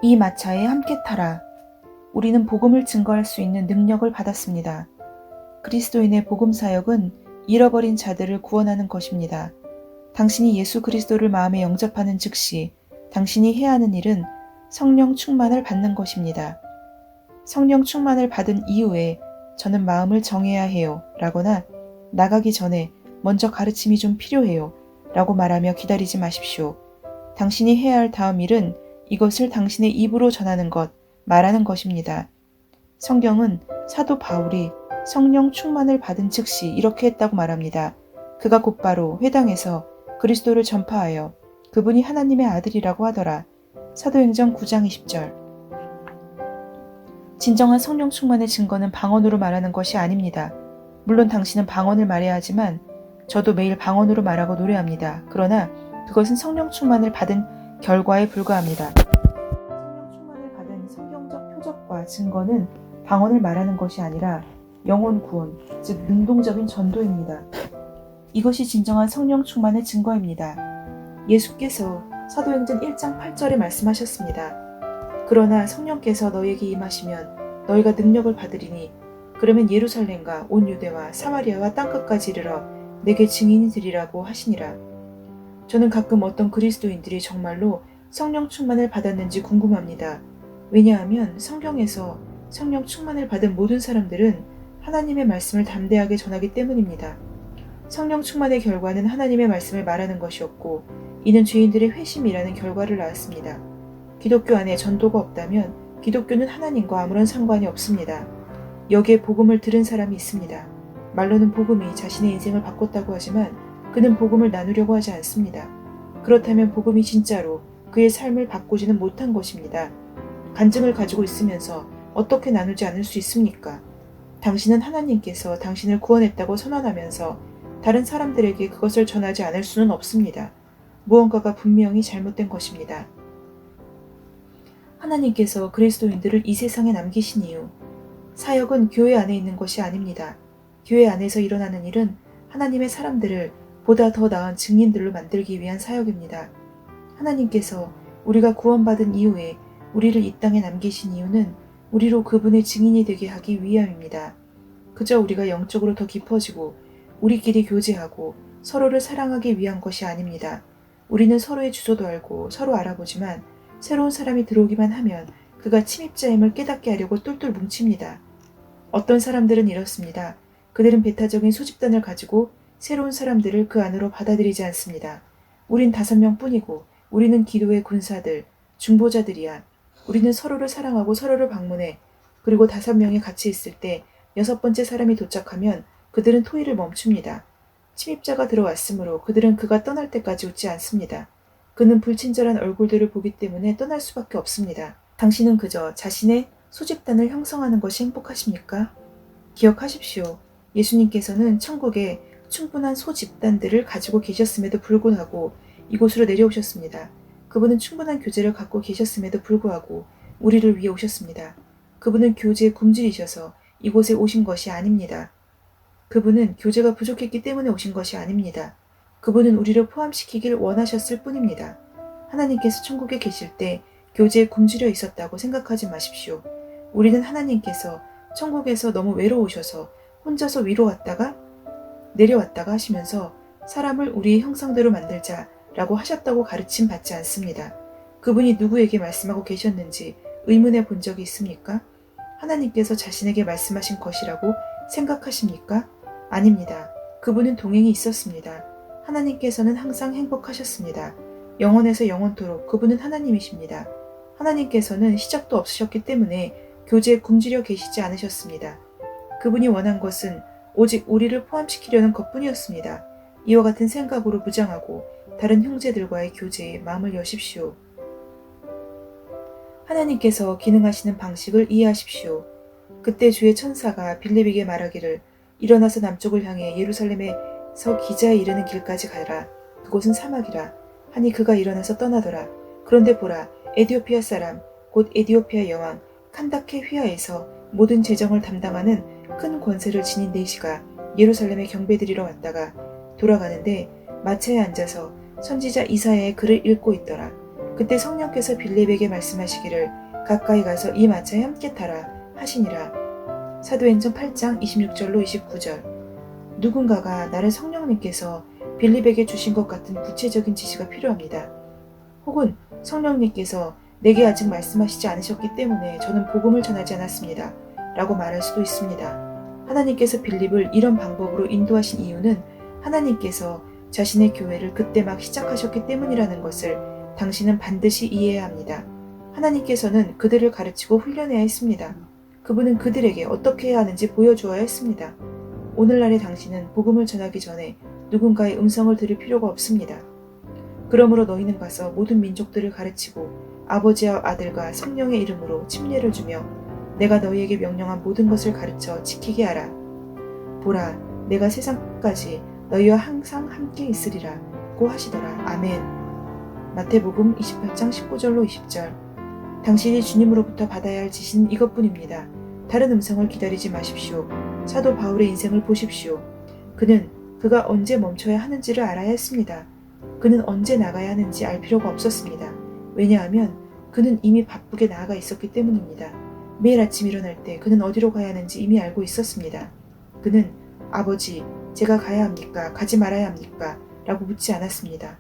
이 마차에 함께 타라. 우리는 복음을 증거할 수 있는 능력을 받았습니다. 그리스도인의 복음 사역은 잃어버린 자들을 구원하는 것입니다. 당신이 예수 그리스도를 마음에 영접하는 즉시 당신이 해야 하는 일은 성령 충만을 받는 것입니다. 성령 충만을 받은 이후에 저는 마음을 정해야 해요 라거나 나가기 전에 먼저 가르침이 좀 필요해요 라고 말하며 기다리지 마십시오. 당신이 해야 할 다음 일은 이것을 당신의 입으로 전하는 것, 말하는 것입니다. 성경은 사도 바울이 성령 충만을 받은 즉시 이렇게 했다고 말합니다. 그가 곧바로 회당에서 그리스도를 전파하여 그분이 하나님의 아들이라고 하더라. 사도행전 9장 20절. 진정한 성령 충만의 증거는 방언으로 말하는 것이 아닙니다. 물론 당신은 방언을 말해야 하지만 저도 매일 방언으로 말하고 노래합니다. 그러나 그것은 성령 충만을 받은 결과에 불과합니다. 성령 충만을 받은 성경적 표적과 증거는 방언을 말하는 것이 아니라 영혼 구원, 즉 능동적인 전도입니다. 이것이 진정한 성령 충만의 증거입니다. 예수께서 사도행전 1장 8절에 말씀하셨습니다. 그러나 성령께서 너희에게 임하시면 너희가 능력을 받으리니 그러면 예루살렘과 온 유대와 사마리아와 땅끝까지 이르러 내게 증인이 되리라고 하시니라. 저는 가끔 어떤 그리스도인들이 정말로 성령 충만을 받았는지 궁금합니다. 왜냐하면 성경에서 성령 충만을 받은 모든 사람들은 하나님의 말씀을 담대하게 전하기 때문입니다. 성령 충만의 결과는 하나님의 말씀을 말하는 것이었고 이는 죄인들의 회심이라는 결과를 낳았습니다. 기독교 안에 전도가 없다면 기독교는 하나님과 아무런 상관이 없습니다. 여기에 복음을 들은 사람이 있습니다. 말로는 복음이 자신의 인생을 바꿨다고 하지만 그는 복음을 나누려고 하지 않습니다. 그렇다면 복음이 진짜로 그의 삶을 바꾸지는 못한 것입니다. 간증을 가지고 있으면서 어떻게 나누지 않을 수 있습니까? 당신은 하나님께서 당신을 구원했다고 선언하면서 다른 사람들에게 그것을 전하지 않을 수는 없습니다. 무언가가 분명히 잘못된 것입니다. 하나님께서 그리스도인들을 이 세상에 남기신 이유, 사역은 교회 안에 있는 것이 아닙니다. 교회 안에서 일어나는 일은 하나님의 사람들을 보다 더 나은 증인들로 만들기 위한 사역입니다. 하나님께서 우리가 구원받은 이후에 우리를 이 땅에 남기신 이유는 우리로 그분의 증인이 되게 하기 위함입니다. 그저 우리가 영적으로 더 깊어지고 우리끼리 교제하고 서로를 사랑하기 위한 것이 아닙니다. 우리는 서로의 주소도 알고 서로 알아보지만 새로운 사람이 들어오기만 하면 그가 침입자임을 깨닫게 하려고 똘똘 뭉칩니다. 어떤 사람들은 이렇습니다. 그들은 배타적인 소집단을 가지고 새로운 사람들을 그 안으로 받아들이지 않습니다. 우린 5명 뿐이고 우리는 기도의 군사들, 중보자들이야. 우리는 서로를 사랑하고 서로를 방문해. 그리고 5명이 같이 있을 때 6번째 사람이 도착하면 그들은 토의를 멈춥니다. 침입자가 들어왔으므로 그들은 그가 떠날 때까지 웃지 않습니다. 그는 불친절한 얼굴들을 보기 때문에 떠날 수밖에 없습니다. 당신은 그저 자신의 소집단을 형성하는 것이 행복하십니까? 기억하십시오. 예수님께서는 천국에 충분한 소집단들을 가지고 계셨음에도 불구하고 이곳으로 내려오셨습니다. 그분은 충분한 교제를 갖고 계셨음에도 불구하고 우리를 위해 오셨습니다. 그분은 교제의 굶주리셔서 이곳에 오신 것이 아닙니다. 그분은 교제가 부족했기 때문에 오신 것이 아닙니다. 그분은 우리를 포함시키길 원하셨을 뿐입니다. 하나님께서 천국에 계실 때 교제에 굶주려 있었다고 생각하지 마십시오. 우리는 하나님께서 천국에서 너무 외로우셔서 혼자서 위로 왔다가 내려왔다가 하시면서 사람을 우리의 형상대로 만들자라고 하셨다고 가르침 받지 않습니다. 그분이 누구에게 말씀하고 계셨는지 의문해 본 적이 있습니까? 하나님께서 자신에게 말씀하신 것이라고 생각하십니까? 아닙니다. 그분은 동행이 있었습니다. 하나님께서는 항상 행복하셨습니다. 영원에서 영원토록 그분은 하나님이십니다. 하나님께서는 시작도 없으셨기 때문에 교제에 굶주려 계시지 않으셨습니다. 그분이 원한 것은 오직 우리를 포함시키려는 것뿐이었습니다. 이와 같은 생각으로 무장하고 다른 형제들과의 교제에 마음을 여십시오. 하나님께서 기능하시는 방식을 이해하십시오. 그때 주의 천사가 빌립에게 말하기를 일어나서 남쪽을 향해 예루살렘에서 기자에 이르는 길까지 가라. 그곳은 사막이라. 하니 그가 일어나서 떠나더라. 그런데 보라, 에디오피아 사람 곧 에디오피아 여왕 칸다케 휘하에서 모든 재정을 담당하는 큰 권세를 지닌 내시가 예루살렘에 경배드리러 왔다가 돌아가는데 마차에 앉아서 선지자 이사야의 글을 읽고 있더라. 그때 성령께서 빌립에게 말씀하시기를 가까이 가서 이 마차에 함께 타라 하시니라. 사도행전 8장 26절로 29절. 누군가가 나를 성령님께서 빌립에게 주신 것 같은 구체적인 지시가 필요합니다. 혹은 성령님께서 내게 아직 말씀하시지 않으셨기 때문에 저는 복음을 전하지 않았습니다. 라고 말할 수도 있습니다. 하나님께서 빌립을 이런 방법으로 인도하신 이유는 하나님께서 자신의 교회를 그때 막 시작하셨기 때문이라는 것을 당신은 반드시 이해해야 합니다. 하나님께서는 그들을 가르치고 훈련해야 했습니다. 그분은 그들에게 어떻게 해야 하는지 보여주어야 했습니다. 오늘날의 당신은 복음을 전하기 전에 누군가의 음성을 들을 필요가 없습니다. 그러므로 너희는 가서 모든 민족들을 가르치고 아버지와 아들과 성령의 이름으로 침례를 주며 내가 너희에게 명령한 모든 것을 가르쳐 지키게 하라. 보라, 내가 세상 끝까지 너희와 항상 함께 있으리라 고 하시더라. 아멘. 마태복음 28장 19절로 20절. 당신이 주님으로부터 받아야 할 지시는 이것뿐입니다. 다른 음성을 기다리지 마십시오. 사도 바울의 인생을 보십시오. 그가 언제 멈춰야 하는지를 알아야 했습니다. 그는 언제 나가야 하는지 알 필요가 없었습니다. 왜냐하면 그는 이미 바쁘게 나아가 있었기 때문입니다. 매일 아침 일어날 때 그는 어디로 가야 하는지 이미 알고 있었습니다. 그는 아버지, 제가 가야 합니까? 가지 말아야 합니까? 라고 묻지 않았습니다.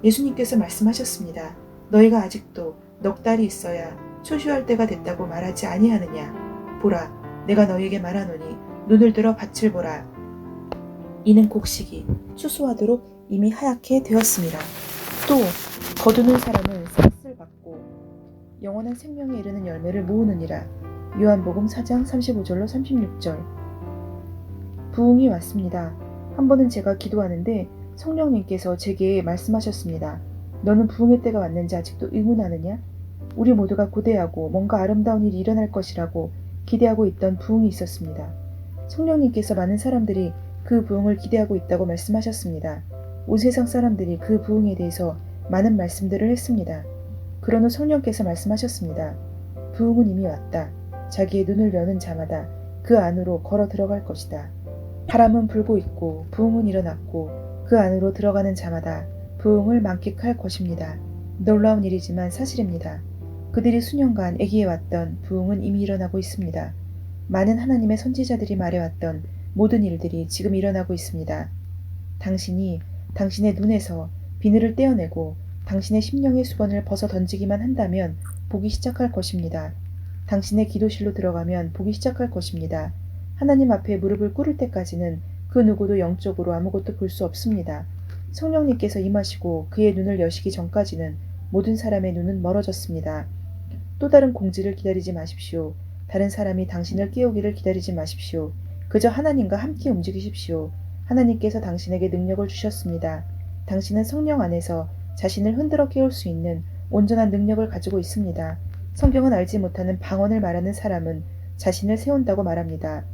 예수님께서 말씀하셨습니다. 너희가 아직도 넉 달이 있어야 초시할 때가 됐다고 말하지 아니하느냐? 보라, 내가 너희에게 말하노니 눈을 들어 밭을 보라. 이는 곡식이 추수하도록 이미 하얗게 되었습니다. 또 거두는 사람은 삭슬 받고 영원한 생명에 이르는 열매를 모으느니라. 요한복음 4장 35절로 36절. 부흥이 왔습니다. 한 번은 제가 기도하는데 성령님께서 제게 말씀하셨습니다. 너는 부흥의 때가 왔는지 아직도 의문하느냐? 우리 모두가 고대하고 뭔가 아름다운 일이 일어날 것이라고 기대하고 있던 부흥이 있었습니다. 성령님께서 많은 사람들이 그 부흥을 기대하고 있다고 말씀하셨습니다. 온 세상 사람들이 그 부흥에 대해서 많은 말씀들을 했습니다. 그러나 성령께서 말씀하셨습니다. 부흥은 이미 왔다. 자기의 눈을 여는 자마다 그 안으로 걸어 들어갈 것이다. 바람은 불고 있고 부흥은 일어났고 그 안으로 들어가는 자마다 부흥을 만끽할 것입니다. 놀라운 일이지만 사실입니다. 그들이 수년간 애기해왔던 부흥은 이미 일어나고 있습니다. 많은 하나님의 선지자들이 말해왔던 모든 일들이 지금 일어나고 있습니다. 당신이 당신의 눈에서 비늘을 떼어내고 당신의 심령의 수건을 벗어 던지기만 한다면 보기 시작할 것입니다. 당신의 기도실로 들어가면 보기 시작할 것입니다. 하나님 앞에 무릎을 꿇을 때까지는 그 누구도 영적으로 아무것도 볼 수 없습니다. 성령님께서 임하시고 그의 눈을 여시기 전까지는 모든 사람의 눈은 멀어졌습니다. 또 다른 공지를 기다리지 마십시오. 다른 사람이 당신을 깨우기를 기다리지 마십시오. 그저 하나님과 함께 움직이십시오. 하나님께서 당신에게 능력을 주셨습니다. 당신은 성령 안에서 자신을 흔들어 깨울 수 있는 온전한 능력을 가지고 있습니다. 성경은 알지 못하는 방언을 말하는 사람은 자신을 세운다고 말합니다.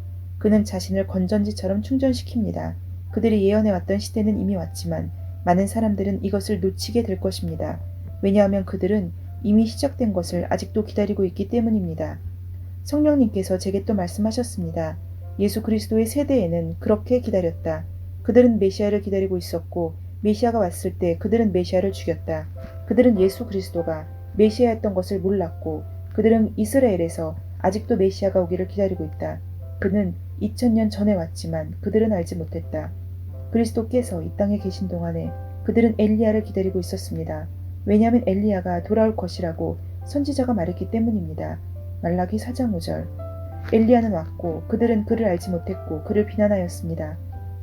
그는 자신을 건전지처럼 충전시킵니다. 그들이 예언해왔던 시대는 이미 왔지만 많은 사람들은 이것을 놓치게 될 것입니다. 왜냐하면 그들은 이미 시작된 것을 아직도 기다리고 있기 때문입니다. 성령님께서 제게 또 말씀하셨습니다. 예수 그리스도의 세대에는 그렇게 기다렸다. 그들은 메시아를 기다리고 있었고 메시아가 왔을 때 그들은 메시아를 죽였다. 그들은 예수 그리스도가 메시아였던 것을 몰랐고 그들은 이스라엘에서 아직도 메시아가 오기를 기다리고 있다. 그는 2000년 전에 왔지만 그들은 알지 못했다. 그리스도께서 이 땅에 계신 동안에 그들은 엘리야를 기다리고 있었습니다. 왜냐하면 엘리야가 돌아올 것이라고 선지자가 말했기 때문입니다. 말라기 4장 5절. 엘리야는 왔고 그들은 그를 알지 못했고 그를 비난하였습니다.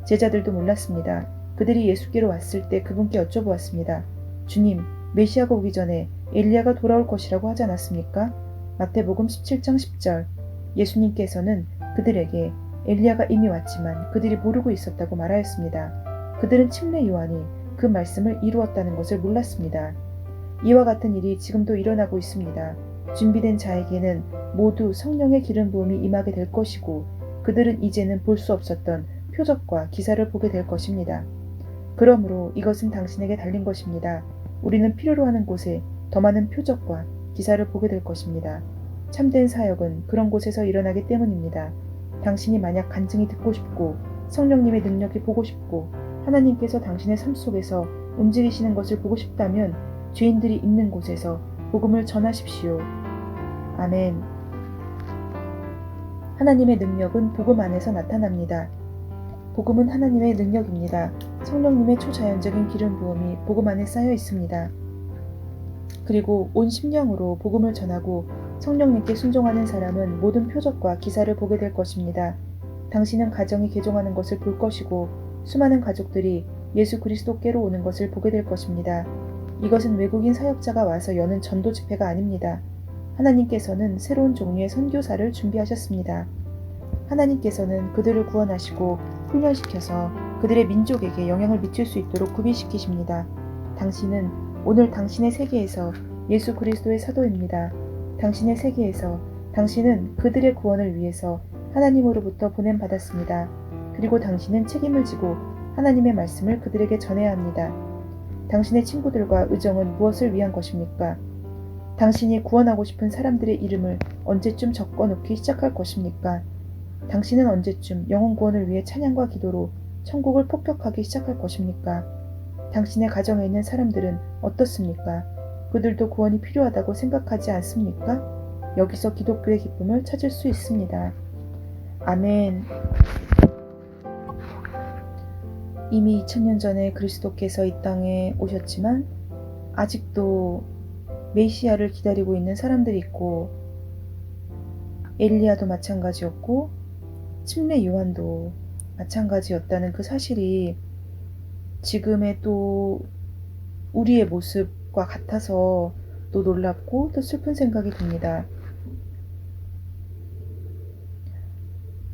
제자들도 몰랐습니다. 그들이 예수께로 왔을 때 그분께 여쭤보았습니다. 주님, 메시아가 오기 전에 엘리야가 돌아올 것이라고 하지 않았습니까? 마태복음 17장 10절. 예수님께서는 그들에게 엘리야가 이미 왔지만 그들이 모르고 있었다고 말하였습니다. 그들은 침례 요한이 그 말씀을 이루었다는 것을 몰랐습니다. 이와 같은 일이 지금도 일어나고 있습니다. 준비된 자에게는 모두 성령의 기름 부음이 임하게 될 것이고 그들은 이제는 볼 수 없었던 표적과 기사를 보게 될 것입니다. 그러므로 이것은 당신에게 달린 것입니다. 우리는 필요로 하는 곳에 더 많은 표적과 기사를 보게 될 것입니다. 참된 사역은 그런 곳에서 일어나기 때문입니다. 당신이 만약 간증이 듣고 싶고 성령님의 능력이 보고 싶고 하나님께서 당신의 삶 속에서 움직이시는 것을 보고 싶다면 죄인들이 있는 곳에서 복음을 전하십시오. 아멘. 하나님의 능력은 복음 안에서 나타납니다. 복음은 하나님의 능력입니다. 성령님의 초자연적인 기름 부음이 복음 안에 쌓여 있습니다. 그리고 온 심령으로 복음을 전하고 성령님께 순종하는 사람은 모든 표적과 기사를 보게 될 것입니다. 당신은 가정이 개종하는 것을 볼 것이고 수많은 가족들이 예수 그리스도께로 오는 것을 보게 될 것입니다. 이것은 외국인 사역자가 와서 여는 전도 집회가 아닙니다. 하나님께서는 새로운 종류의 선교사를 준비하셨습니다. 하나님께서는 그들을 구원하시고 훈련시켜서 그들의 민족에게 영향을 미칠 수 있도록 구비시키십니다. 당신은 오늘 당신의 세계에서 예수 그리스도의 사도입니다. 당신의 세계에서 당신은 그들의 구원을 위해서 하나님으로부터 보냄받았습니다. 그리고 당신은 책임을 지고 하나님의 말씀을 그들에게 전해야 합니다. 당신의 친구들과 의정은 무엇을 위한 것입니까? 당신이 구원하고 싶은 사람들의 이름을 언제쯤 적어놓기 시작할 것입니까? 당신은 언제쯤 영혼 구원을 위해 찬양과 기도로 천국을 폭격하기 시작할 것입니까? 당신의 가정에 있는 사람들은 어떻습니까? 그들도 구원이 필요하다고 생각하지 않습니까? 여기서 기독교의 기쁨을 찾을 수 있습니다. 아멘. 이미 2000년 전에 그리스도께서 이 땅에 오셨지만 아직도 메시아를 기다리고 있는 사람들이 있고 엘리야도 마찬가지였고 침례 요한도 마찬가지였다는 그 사실이 지금의 또 우리의 모습과 같아서 또 놀랍고 또 슬픈 생각이 듭니다.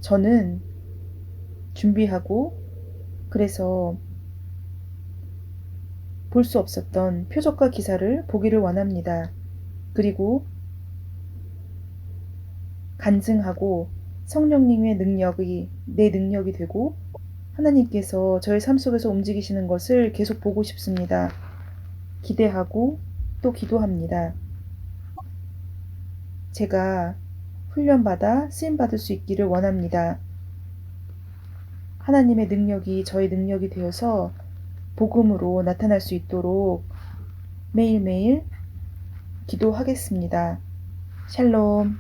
저는 준비하고 그래서 볼 수 없었던 표적과 기사를 보기를 원합니다. 그리고 간증하고 성령님의 능력이 내 능력이 되고 하나님께서 저의 삶 속에서 움직이시는 것을 계속 보고 싶습니다. 기대하고 또 기도합니다. 제가 훈련받아 쓰임받을 수 있기를 원합니다. 하나님의 능력이 저의 능력이 되어서 복음으로 나타날 수 있도록 매일매일 기도하겠습니다. 샬롬.